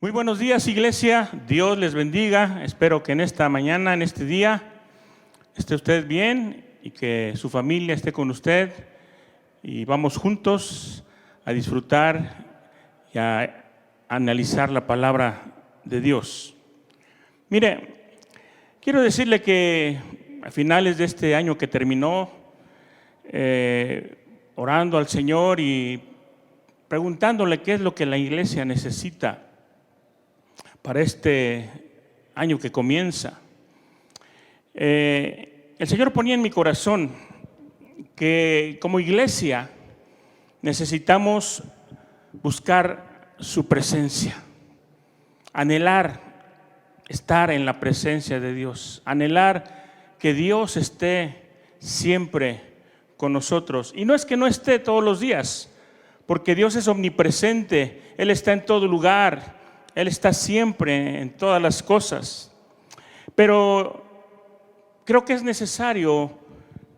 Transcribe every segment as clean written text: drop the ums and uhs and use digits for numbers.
Muy buenos días, iglesia. Dios les bendiga. Espero que en esta mañana, en este día, esté usted bien y que su familia esté con usted. Y vamos juntos a disfrutar y a analizar la palabra de Dios. Mire, quiero decirle que a finales de este año que terminó, orando al Señor y preguntándole qué es lo que la iglesia necesita para este año que comienza. El Señor ponía en mi corazón que como iglesia necesitamos buscar su presencia, anhelar estar en la presencia de Dios, anhelar que Dios esté siempre con nosotros. Y no es que no esté todos los días, porque Dios es omnipresente, Él está en todo lugar, Él está siempre en todas las cosas. Pero creo que es necesario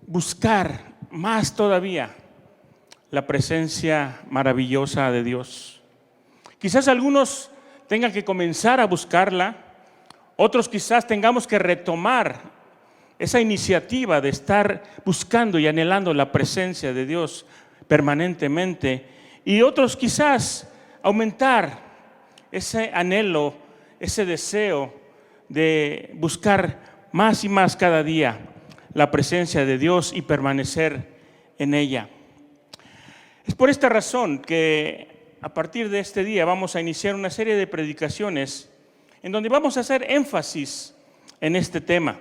buscar más todavía la presencia maravillosa de Dios. Quizás algunos tengan que comenzar a buscarla, otros quizás tengamos que retomar esa iniciativa de estar buscando y anhelando la presencia de Dios permanentemente, y otros quizás aumentar ese anhelo, ese deseo de buscar más y más cada día la presencia de Dios y permanecer en ella. Es por esta razón que a partir de este día vamos a iniciar una serie de predicaciones en donde vamos a hacer énfasis en este tema.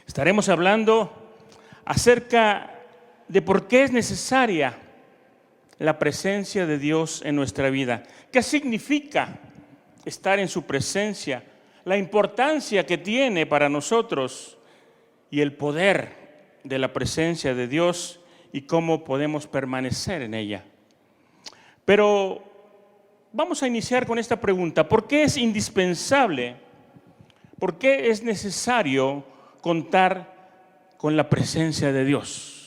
Estaremos hablando acerca de por qué es necesaria la presencia de Dios en nuestra vida. ¿Qué significa estar en su presencia? La importancia que tiene para nosotros y el poder de la presencia de Dios y cómo podemos permanecer en ella. Pero vamos a iniciar con esta pregunta: ¿por qué es indispensable? ¿Por qué es necesario contar con la presencia de Dios?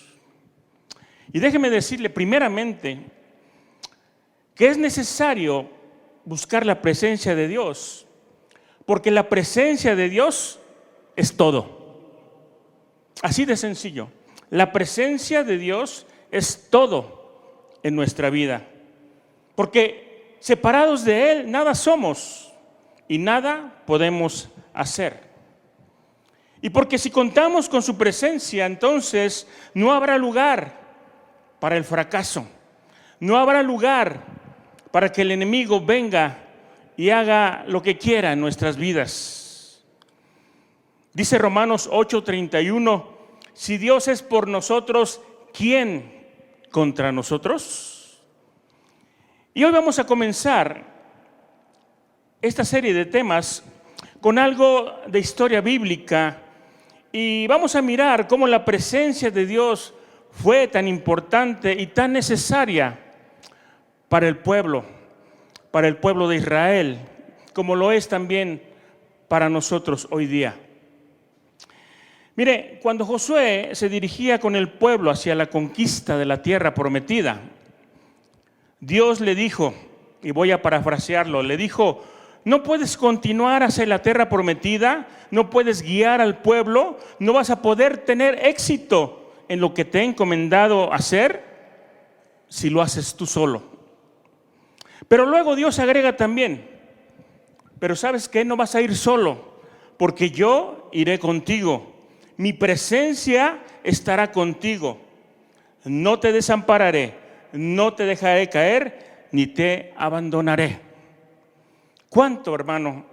Y déjeme decirle primeramente que es necesario buscar la presencia de Dios, porque la presencia de Dios es todo. Así de sencillo. La presencia de Dios es todo en nuestra vida, porque separados de Él nada somos y nada podemos hacer. Y porque si contamos con su presencia, entonces no habrá lugar para el fracaso, no habrá lugar para que el enemigo venga y haga lo que quiera en nuestras vidas. Dice Romanos 8:31, si Dios es por nosotros, ¿quién contra nosotros? Y hoy vamos a comenzar esta serie de temas con algo de historia bíblica y vamos a mirar cómo la presencia de Dios fue tan importante y tan necesaria para el pueblo de Israel, como lo es también para nosotros hoy día. Mire, cuando Josué se dirigía con el pueblo hacia la conquista de la tierra prometida, Dios le dijo, y voy a parafrasearlo, le dijo: no puedes continuar hacia la tierra prometida, no puedes guiar al pueblo, no vas a poder tener éxito en lo que te he encomendado hacer si lo haces tú solo. Pero luego Dios agrega también: pero ¿sabes qué? No vas a ir solo, porque yo iré contigo, mi presencia estará contigo, no te desampararé, no te dejaré caer, ni te abandonaré. ¿Cuánto, hermano,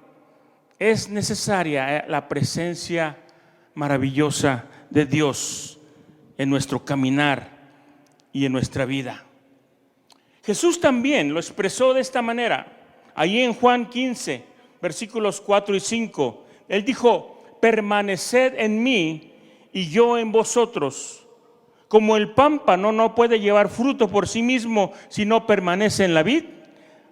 es necesaria la presencia maravillosa de Dios en nuestro caminar y en nuestra vida? Jesús también lo expresó de esta manera. Allí en Juan 15, versículos 4 y 5, Él dijo: permaneced en mí y yo en vosotros. Como el pámpano no puede llevar fruto por sí mismo si no permanece en la vid,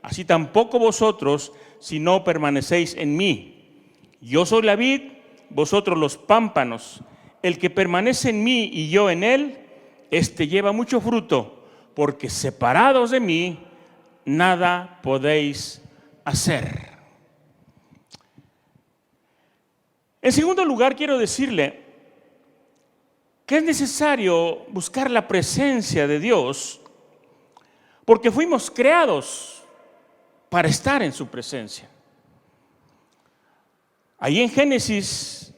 así tampoco vosotros si no permanecéis en mí. Yo soy la vid, vosotros los pámpanos. El que permanece en mí y yo en él, este lleva mucho fruto, porque separados de mí nada podéis hacer. En segundo lugar, quiero decirle que es necesario buscar la presencia de Dios porque fuimos creados para estar en su presencia. Ahí en Génesis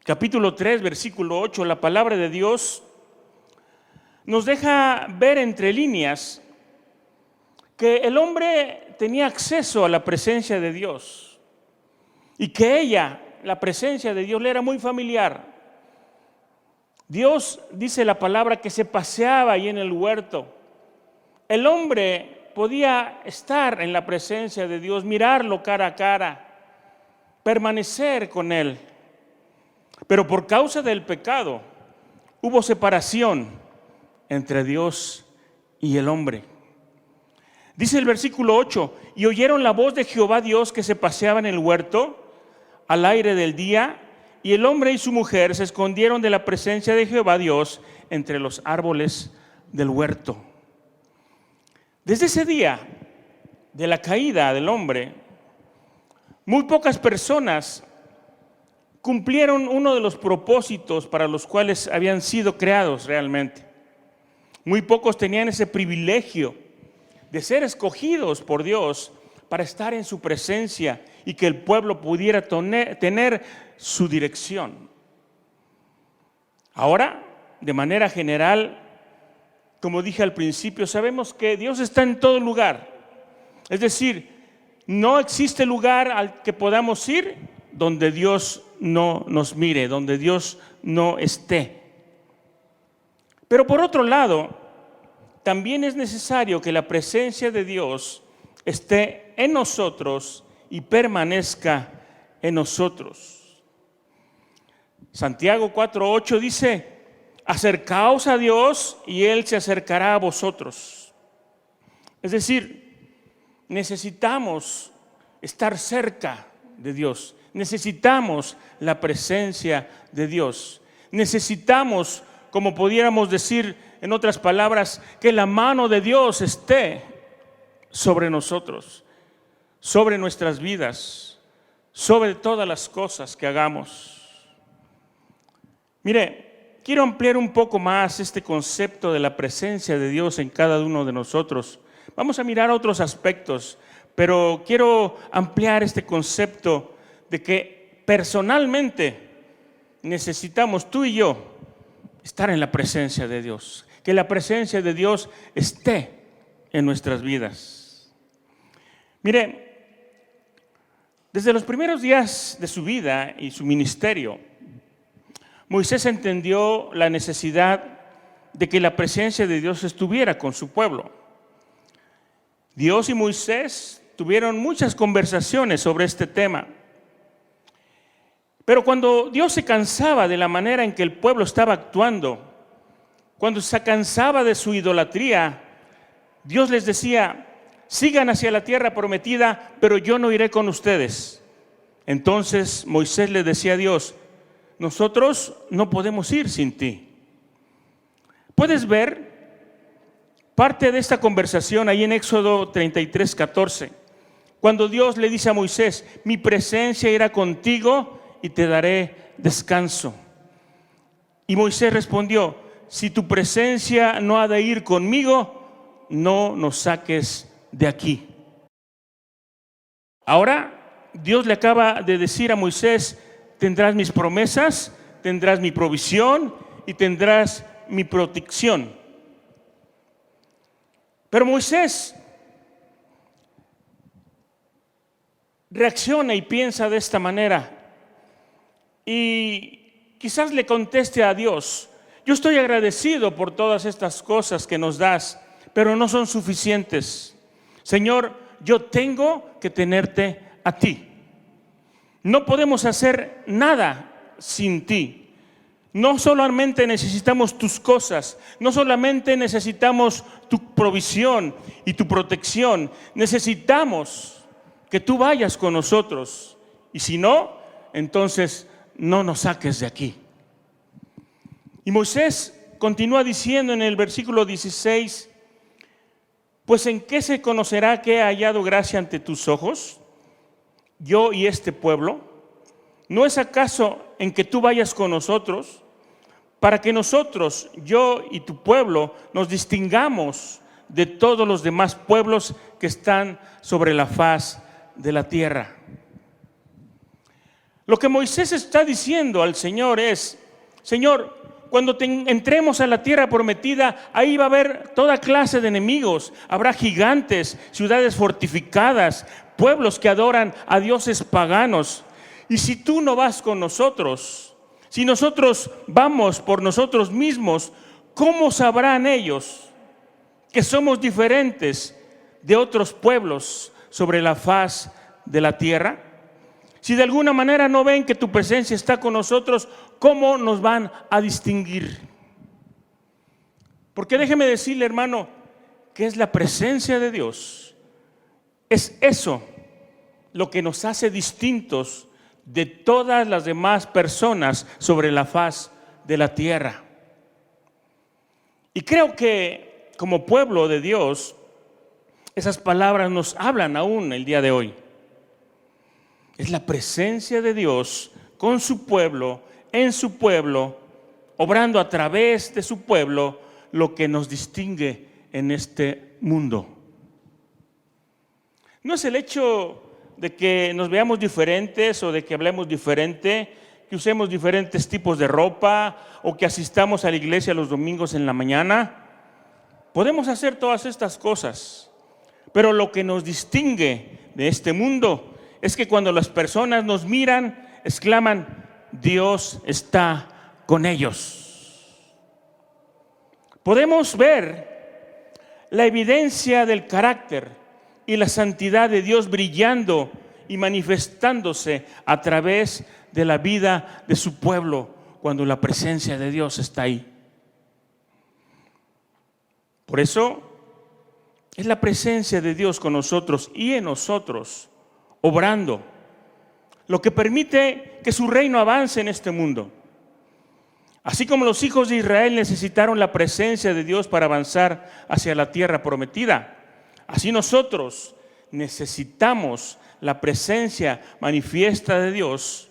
capítulo 3, versículo 8, la palabra de Dios nos deja ver entre líneas que el hombre tenía acceso a la presencia de Dios y que la presencia de Dios, le era muy familiar. Dios, dice la palabra, que se paseaba ahí en el huerto. El hombre podía estar en la presencia de Dios, mirarlo cara a cara, permanecer con Él. Pero por causa del pecado hubo separación entre Dios y el hombre. Dice el versículo 8: y oyeron la voz de Jehová Dios que se paseaba en el huerto al aire del día, y el hombre y su mujer se escondieron de la presencia de Jehová Dios entre los árboles del huerto. Desde ese día de la caída del hombre, muy pocas personas cumplieron uno de los propósitos para los cuales habían sido creados realmente. Muy pocos tenían ese privilegio de ser escogidos por Dios para estar en su presencia y que el pueblo pudiera tener su dirección. Ahora, de manera general, como dije al principio, sabemos que Dios está en todo lugar. Es decir, no existe lugar al que podamos ir donde Dios no nos mire, donde Dios no esté. Pero por otro lado, también es necesario que la presencia de Dios esté en nosotros y permanezca en nosotros. Santiago 4:8 dice: acercaos a Dios y Él se acercará a vosotros. Es decir, necesitamos estar cerca de Dios. Necesitamos la presencia de Dios. Necesitamos, como pudiéramos decir en otras palabras, que la mano de Dios esté sobre nosotros, sobre nuestras vidas, sobre todas las cosas que hagamos. Mire, quiero ampliar un poco más este concepto de la presencia de Dios en cada uno de nosotros. Vamos a mirar otros aspectos, pero quiero ampliar este concepto de que personalmente necesitamos, tú y yo, estar en la presencia de Dios. Que la presencia de Dios esté en nuestras vidas. Mire, desde los primeros días de su vida y su ministerio, Moisés entendió la necesidad de que la presencia de Dios estuviera con su pueblo. Dios y Moisés tuvieron muchas conversaciones sobre este tema. Pero cuando Dios se cansaba de la manera en que el pueblo estaba actuando, cuando se cansaba de su idolatría, Dios les decía: sigan hacia la tierra prometida, pero yo no iré con ustedes. Entonces Moisés le decía a Dios: nosotros no podemos ir sin ti. Puedes ver parte de esta conversación ahí en Éxodo 33:14, cuando Dios le dice a Moisés: mi presencia irá contigo y te daré descanso. Y Moisés respondió: si tu presencia no ha de ir conmigo, no nos saques de aquí. Ahora Dios le acaba de decir a Moisés: tendrás mis promesas, tendrás mi provisión y tendrás mi protección. Pero Moisés reacciona y piensa de esta manera. Y quizás le conteste a Dios: yo estoy agradecido por todas estas cosas que nos das, pero no son suficientes. Señor, yo tengo que tenerte a ti. No podemos hacer nada sin ti. No solamente necesitamos tus cosas, no solamente necesitamos tu provisión y tu protección, necesitamos que tú vayas con nosotros. Y si no, entonces no nos saques de aquí. Y Moisés continúa diciendo en el versículo 16: Pues ¿en qué se conocerá que he hallado gracia ante tus ojos, yo y este pueblo? ¿No es acaso en que tú vayas con nosotros, para que nosotros, yo y tu pueblo, nos distingamos de todos los demás pueblos que están sobre la faz de la tierra? Lo que Moisés está diciendo al Señor es: Señor, cuando entremos a la tierra prometida, ahí va a haber toda clase de enemigos. Habrá gigantes, ciudades fortificadas, pueblos que adoran a dioses paganos. Y si tú no vas con nosotros, si nosotros vamos por nosotros mismos, ¿cómo sabrán ellos que somos diferentes de otros pueblos sobre la faz de la tierra? Si de alguna manera no ven que tu presencia está con nosotros, ¿cómo nos van a distinguir? Porque déjeme decirle, hermano, que es la presencia de Dios. Es eso lo que nos hace distintos de todas las demás personas sobre la faz de la tierra. Y creo que como pueblo de Dios, esas palabras nos hablan aún el día de hoy. Es la presencia de Dios con su pueblo, en su pueblo, obrando a través de su pueblo, lo que nos distingue en este mundo. No es el hecho de que nos veamos diferentes o de que hablemos diferente, que usemos diferentes tipos de ropa o que asistamos a la iglesia los domingos en la mañana. Podemos hacer todas estas cosas, pero lo que nos distingue de este mundo es que cuando las personas nos miran, exclaman: Dios está con ellos. Podemos ver la evidencia del carácter y la santidad de Dios brillando y manifestándose a través de la vida de su pueblo cuando la presencia de Dios está ahí. Por eso es la presencia de Dios con nosotros y en nosotros, obrando, lo que permite que su reino avance en este mundo. Así como los hijos de Israel necesitaron la presencia de Dios para avanzar hacia la tierra prometida, así nosotros necesitamos la presencia manifiesta de Dios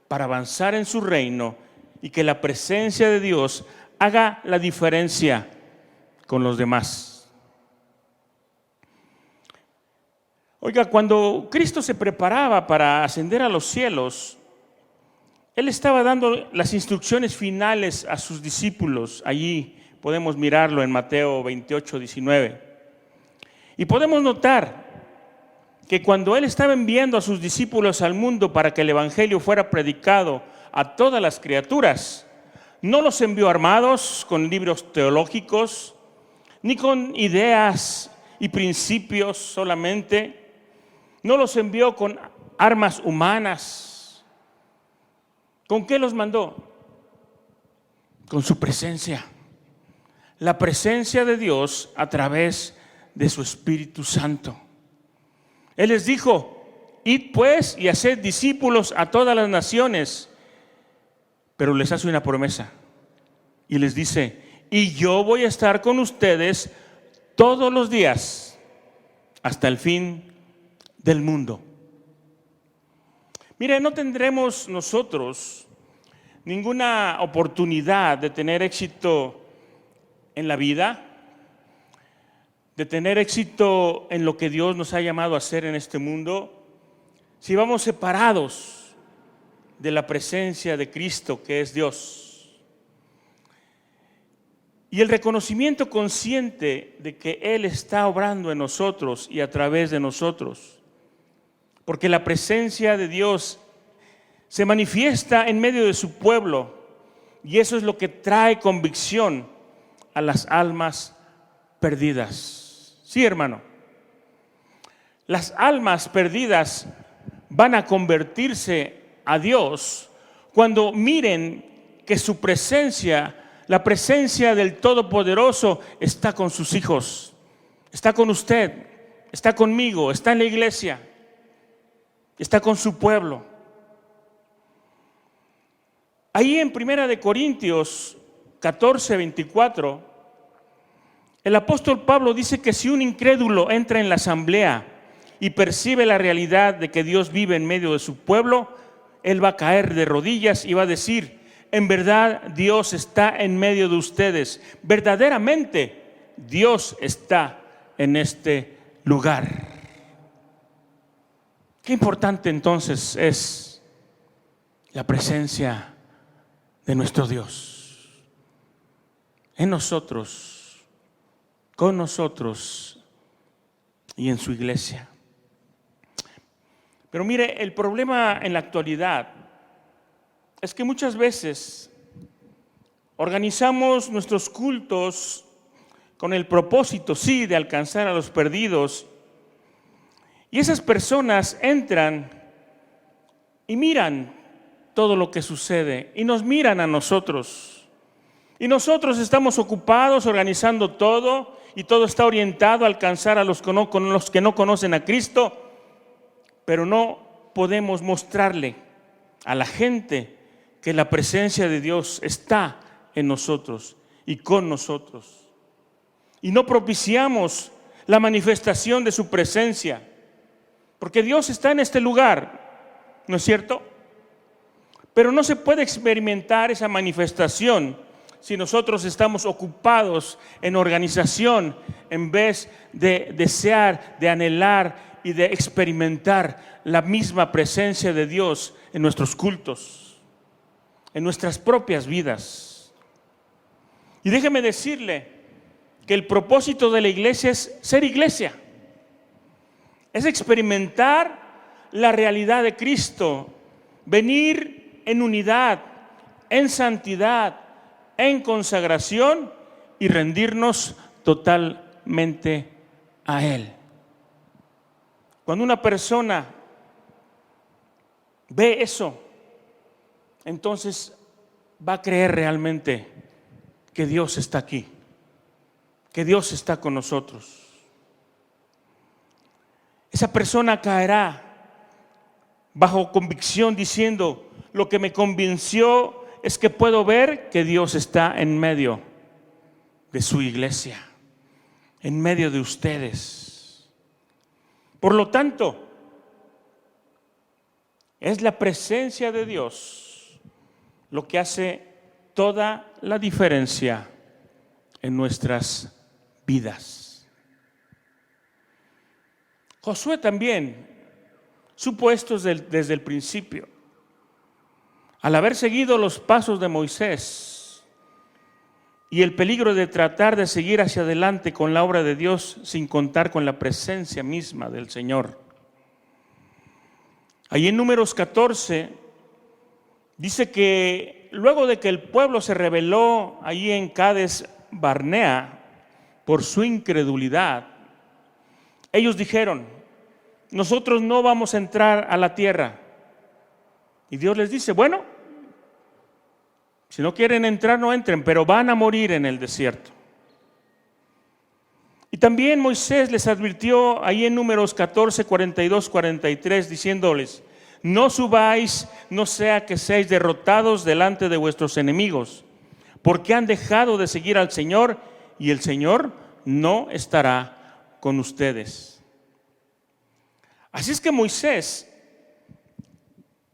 para avanzar en su reino y que la presencia de Dios haga la diferencia con los demás. Oiga, cuando Cristo se preparaba para ascender a los cielos, Él estaba dando las instrucciones finales a sus discípulos. Allí podemos mirarlo en Mateo 28, 19. Y podemos notar que cuando Él estaba enviando a sus discípulos al mundo para que el evangelio fuera predicado a todas las criaturas, no los envió armados con libros teológicos, ni con ideas y principios solamente. No los envió con armas humanas. ¿Con qué los mandó? Con su presencia. La presencia de Dios a través de su Espíritu Santo. Él les dijo: id pues y haced discípulos a todas las naciones. Pero les hace una promesa y les dice: y yo voy a estar con ustedes todos los días hasta el fin del mundo. Mire, no tendremos nosotros ninguna oportunidad de tener éxito en la vida, de tener éxito en lo que Dios nos ha llamado a hacer en este mundo, si vamos separados de la presencia de Cristo, que es Dios. Y el reconocimiento consciente de que Él está obrando en nosotros y a través de nosotros. Porque la presencia de Dios se manifiesta en medio de su pueblo y eso es lo que trae convicción a las almas perdidas. Sí, hermano. Las almas perdidas van a convertirse a Dios cuando miren que su presencia, la presencia del Todopoderoso está con sus hijos, está con usted, está conmigo, está en la iglesia. Está con su pueblo. Ahí en 1 Corintios 14, 24, El apóstol Pablo dice que si un incrédulo entra en la asamblea y percibe la realidad de que Dios vive en medio de su pueblo, él va a caer de rodillas y va a decir: en verdad Dios está en medio de ustedes, verdaderamente Dios está en este lugar. Qué importante entonces es la presencia de nuestro Dios en nosotros, con nosotros y en su iglesia. Pero mire, el problema en la actualidad es que muchas veces organizamos nuestros cultos con el propósito, sí, de alcanzar a los perdidos. Y esas personas entran y miran todo lo que sucede y nos miran a nosotros. Y nosotros estamos ocupados organizando todo y todo está orientado a alcanzar a los que no conocen a Cristo, pero no podemos mostrarle a la gente que la presencia de Dios está en nosotros y con nosotros. Y no propiciamos la manifestación de su presencia, porque Dios está en este lugar, ¿no es cierto? Pero no se puede experimentar esa manifestación si nosotros estamos ocupados en organización en vez de desear, de anhelar y de experimentar la misma presencia de Dios en nuestros cultos, en nuestras propias vidas. Y déjeme decirle que el propósito de la iglesia es ser iglesia, es experimentar la realidad de Cristo, venir en unidad, en santidad, en consagración y rendirnos totalmente a Él. Cuando una persona ve eso, entonces va a creer realmente que Dios está aquí, que Dios está con nosotros. Esa persona caerá bajo convicción diciendo: lo que me convenció es que puedo ver que Dios está en medio de su iglesia, en medio de ustedes. Por lo tanto, es la presencia de Dios lo que hace toda la diferencia en nuestras vidas. Josué también supo esto desde el principio. Al haber seguido los pasos de Moisés y el peligro de tratar de seguir hacia adelante con la obra de Dios sin contar con la presencia misma del Señor. Ahí en Números 14 dice que luego de que el pueblo se rebeló allí en Cades Barnea por su incredulidad, ellos dijeron: nosotros no vamos a entrar a la tierra. Y Dios les dice: bueno, si no quieren entrar, no entren, pero van a morir en el desierto. Y también Moisés les advirtió ahí en Números 14, 42, 43, diciéndoles: no subáis, no sea que seáis derrotados delante de vuestros enemigos, porque han dejado de seguir al Señor y el Señor no estará con ustedes. Así es que Moisés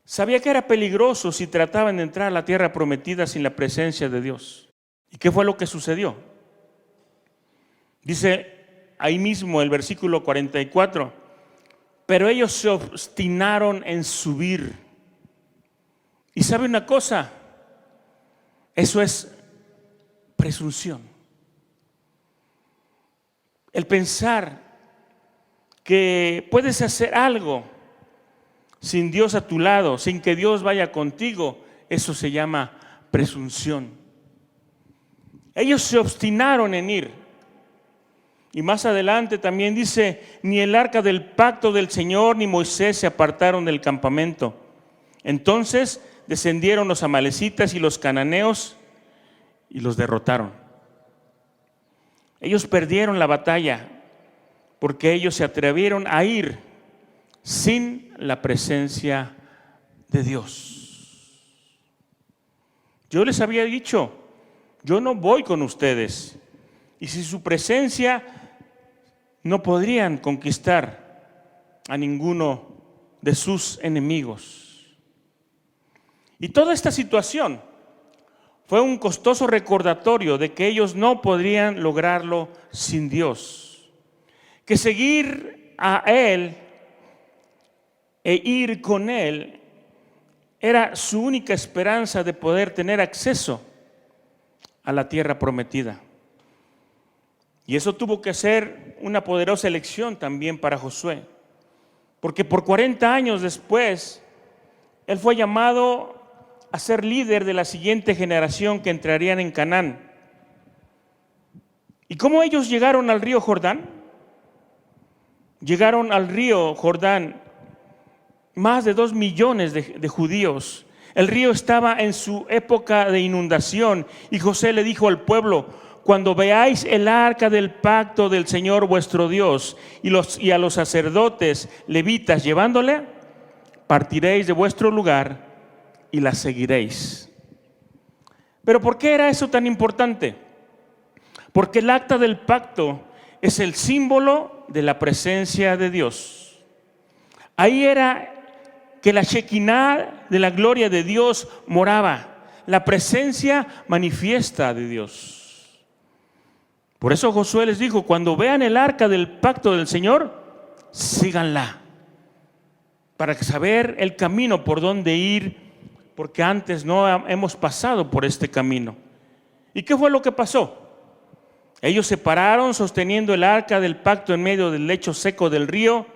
sabía que era peligroso si trataban de entrar a la tierra prometida sin la presencia de Dios. ¿Y qué fue lo que sucedió? Dice ahí mismo el versículo 44: pero ellos se obstinaron en subir. ¿Y sabe una cosa? Eso es presunción. El pensar que puedes hacer algo sin Dios a tu lado, sin que Dios vaya contigo, eso se llama presunción. Ellos se obstinaron en ir. Y más adelante también dice: ni el arca del pacto del Señor ni Moisés se apartaron del campamento. Entonces descendieron los amalecitas y los cananeos y los derrotaron. Ellos perdieron la batalla porque ellos se atrevieron a ir sin la presencia de Dios. Yo les había dicho: yo no voy con ustedes. y sin su presencia no podrían conquistar a ninguno de sus enemigos. Y toda esta situación fue un costoso recordatorio de que ellos no podrían lograrlo sin Dios, que seguir a Él e ir con Él era su única esperanza de poder tener acceso a la tierra prometida. Y eso tuvo que ser una poderosa elección también para Josué, porque por 40 años después, él fue llamado a ser líder de la siguiente generación que entrarían en Canaán. ¿Y cómo ellos llegaron al río Jordán? Llegaron al río Jordán más de 2 millones de judíos. El río estaba en su época de inundación y Josué le dijo al pueblo: cuando veáis el arca del pacto del Señor vuestro Dios y a los sacerdotes levitas llevándole, partiréis de vuestro lugar y la seguiréis. ¿Pero por qué era eso tan importante? Porque el acta del pacto es el símbolo de la presencia de Dios. Ahí era que la Shekinah de la gloria de Dios moraba, la presencia manifiesta de Dios. Por eso Josué les dijo: cuando vean el arca del pacto del Señor, síganla, para saber el camino por donde ir, porque antes no hemos pasado por este camino. ¿Y qué fue lo que pasó? Ellos se pararon sosteniendo el arca del pacto en medio del lecho seco del río,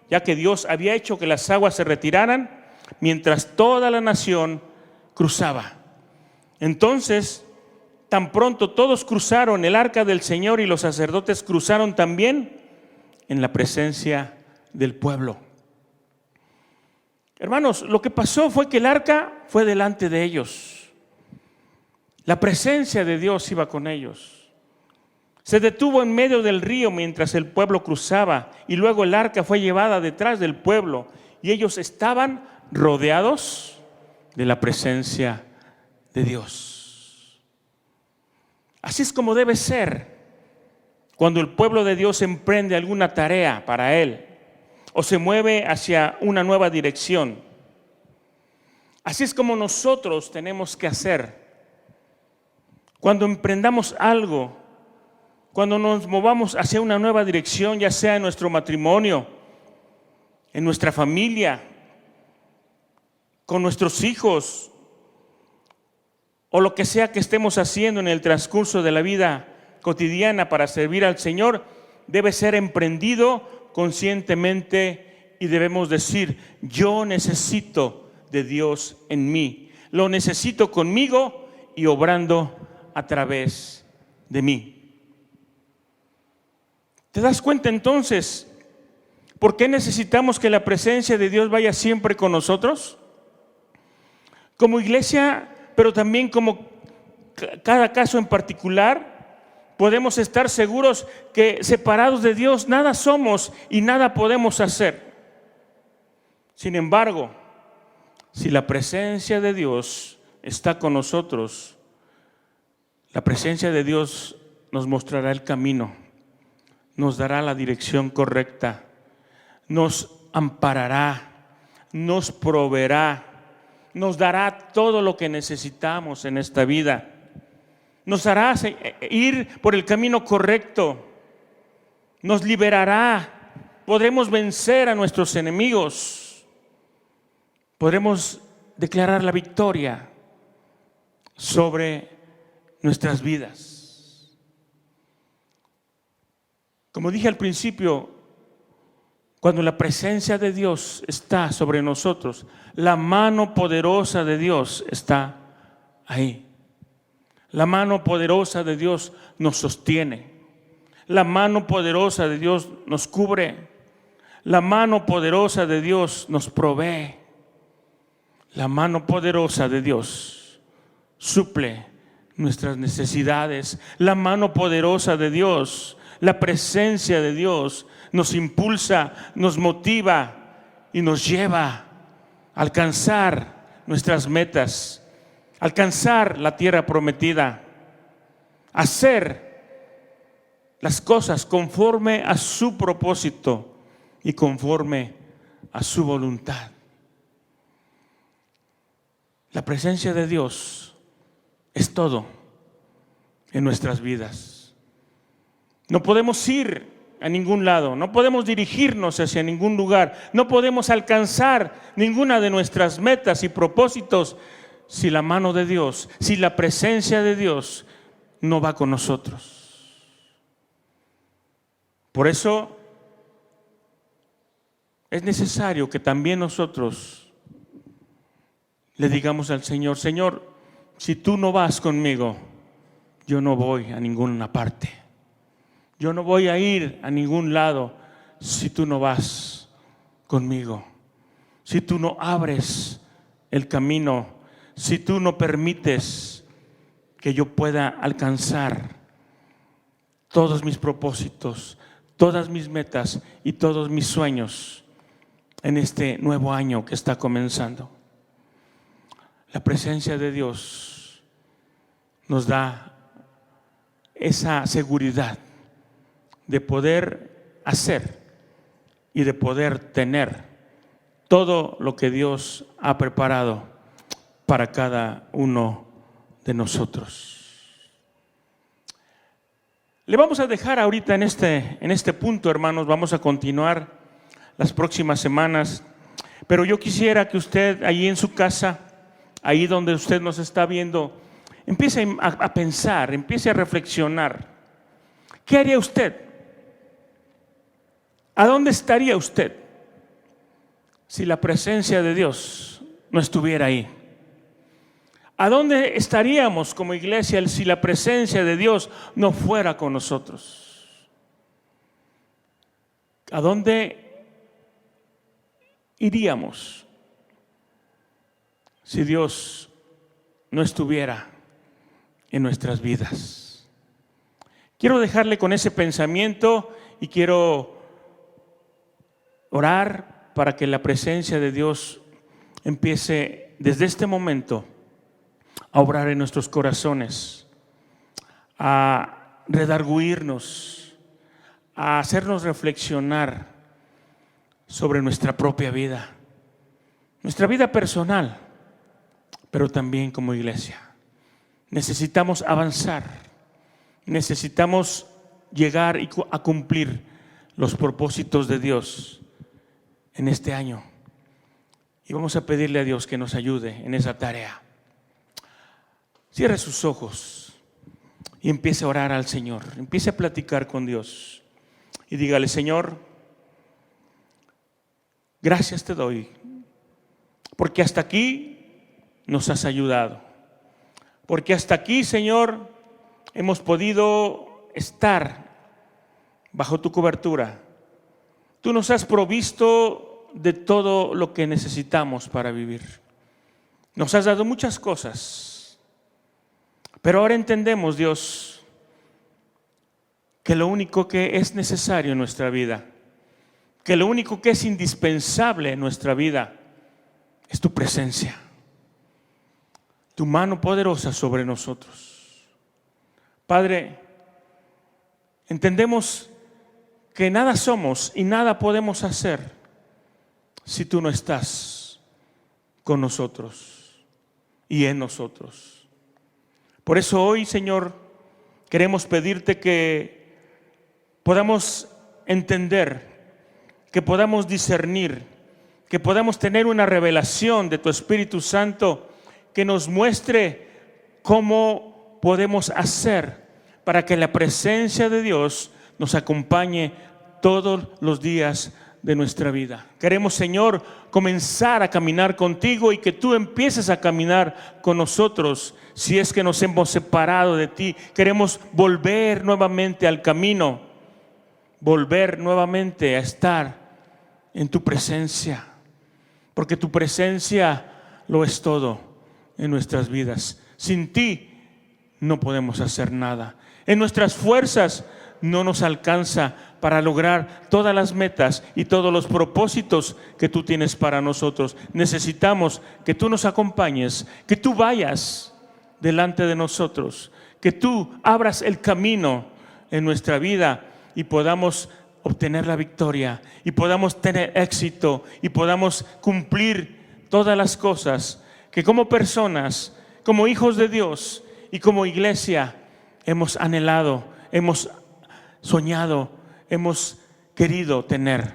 ya que Dios había hecho que las aguas se retiraran, mientras toda la nación cruzaba. Entonces, tan pronto todos cruzaron el arca del Señor y los sacerdotes cruzaron también en la presencia del pueblo. Hermanos, lo que pasó fue que el arca fue delante de ellos. La presencia de Dios iba con ellos. Se detuvo en medio del río mientras el pueblo cruzaba, y luego el arca fue llevada detrás del pueblo y ellos estaban rodeados de la presencia de Dios. Así es como debe ser cuando el pueblo de Dios emprende alguna tarea para Él o se mueve hacia una nueva dirección. Así es como nosotros tenemos que hacer cuando emprendamos algo, cuando nos movamos hacia una nueva dirección, ya sea en nuestro matrimonio, en nuestra familia, con nuestros hijos, o lo que sea que estemos haciendo en el transcurso de la vida cotidiana para servir al Señor, debe ser emprendido conscientemente y debemos decir: yo necesito de Dios en mí, lo necesito conmigo y obrando a través de mí. ¿Te das cuenta entonces por qué necesitamos que la presencia de Dios vaya siempre con nosotros? Como iglesia, pero también como cada caso en particular, podemos estar seguros que separados de Dios nada somos y nada podemos hacer. Sin embargo, si la presencia de Dios está con nosotros, la presencia de Dios nos mostrará el camino, nos dará la dirección correcta, nos amparará, nos proveerá, nos dará todo lo que necesitamos en esta vida, nos hará ir por el camino correcto, nos liberará, podremos vencer a nuestros enemigos, podremos declarar la victoria sobre nuestras vidas. Como dije al principio, cuando la presencia de Dios está sobre nosotros, la mano poderosa de Dios está ahí. La mano poderosa de Dios nos sostiene. La mano poderosa de Dios nos cubre. La mano poderosa de Dios nos provee. La mano poderosa de Dios suple nuestras necesidades. La mano poderosa de Dios, la presencia de Dios nos impulsa, nos motiva y nos lleva a alcanzar nuestras metas, alcanzar la tierra prometida, hacer las cosas conforme a su propósito y conforme a su voluntad. La presencia de Dios es todo en nuestras vidas. No podemos ir a ningún lado, no podemos dirigirnos hacia ningún lugar, no podemos alcanzar ninguna de nuestras metas y propósitos si la mano de Dios, si la presencia de Dios no va con nosotros. Por eso es necesario que también nosotros le digamos al Señor: Señor, si tú no vas conmigo, yo no voy a ninguna parte. Yo no voy a ir a ningún lado si tú no vas conmigo. Si tú no abres el camino, si tú no permites que yo pueda alcanzar todos mis propósitos, todas mis metas y todos mis sueños en este nuevo año que está comenzando. La presencia de Dios nos da esa seguridad de poder hacer y de poder tener todo lo que Dios ha preparado para cada uno de nosotros. Le vamos a dejar ahorita en este punto, hermanos. Vamos a continuar las próximas semanas, pero yo quisiera que usted allí en su casa, ahí donde usted nos está viendo, empiece a pensar, empiece a reflexionar. ¿Qué haría usted? ¿A dónde estaría usted si la presencia de Dios no estuviera ahí? ¿A dónde estaríamos como iglesia si la presencia de Dios no fuera con nosotros? ¿A dónde iríamos si Dios no estuviera en nuestras vidas? Quiero dejarle con ese pensamiento y quiero orar para que la presencia de Dios empiece desde este momento a obrar en nuestros corazones, a redarguirnos, a hacernos reflexionar sobre nuestra propia vida personal, pero también como iglesia. Necesitamos avanzar, necesitamos llegar a cumplir los propósitos de Dios en este año, y vamos a pedirle a Dios que nos ayude en esa tarea. Cierre sus ojos y empiece a orar al Señor, empiece a platicar con Dios y dígale: Señor, gracias te doy porque hasta aquí nos has ayudado, porque hasta aquí, Señor, hemos podido estar bajo tu cobertura. Tú nos has provisto de todo lo que necesitamos para vivir. Nos has dado muchas cosas, pero ahora entendemos, Dios, que lo único que es necesario en nuestra vida, que lo único que es indispensable en nuestra vida es tu presencia, tu mano poderosa sobre nosotros. Padre, entendemos que nada somos y nada podemos hacer si tú no estás con nosotros y en nosotros. Por eso hoy, Señor, queremos pedirte que podamos entender, que podamos discernir, que podamos tener una revelación de tu Espíritu Santo que nos muestre cómo podemos hacer para que la presencia de Dios nos acompañe todos los días de nuestra vida. Queremos, Señor, comenzar a caminar contigo y que tú empieces a caminar con nosotros. Si es que nos hemos separado de ti, queremos volver nuevamente al camino, volver nuevamente a estar en tu presencia, porque tu presencia lo es todo en nuestras vidas. Sin ti no podemos hacer nada. En nuestras fuerzas no nos alcanza para lograr todas las metas y todos los propósitos que tú tienes para nosotros. Necesitamos que tú nos acompañes, que tú vayas delante de nosotros, que tú abras el camino en nuestra vida y podamos obtener la victoria y podamos tener éxito y podamos cumplir todas las cosas que como personas, como hijos de Dios y como iglesia hemos anhelado, hemos soñado, hemos querido tener.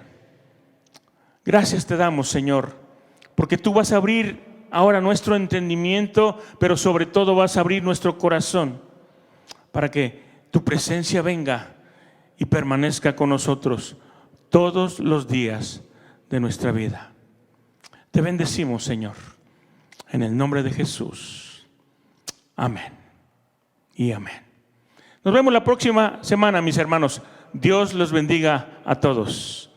Gracias te damos, Señor, porque tú vas a abrir ahora nuestro entendimiento, pero sobre todo vas a abrir nuestro corazón para que tu presencia venga y permanezca con nosotros todos los días de nuestra vida. Te bendecimos, Señor, en el nombre de Jesús. Amén y amén. Nos vemos la próxima semana, mis hermanos. Dios los bendiga a todos.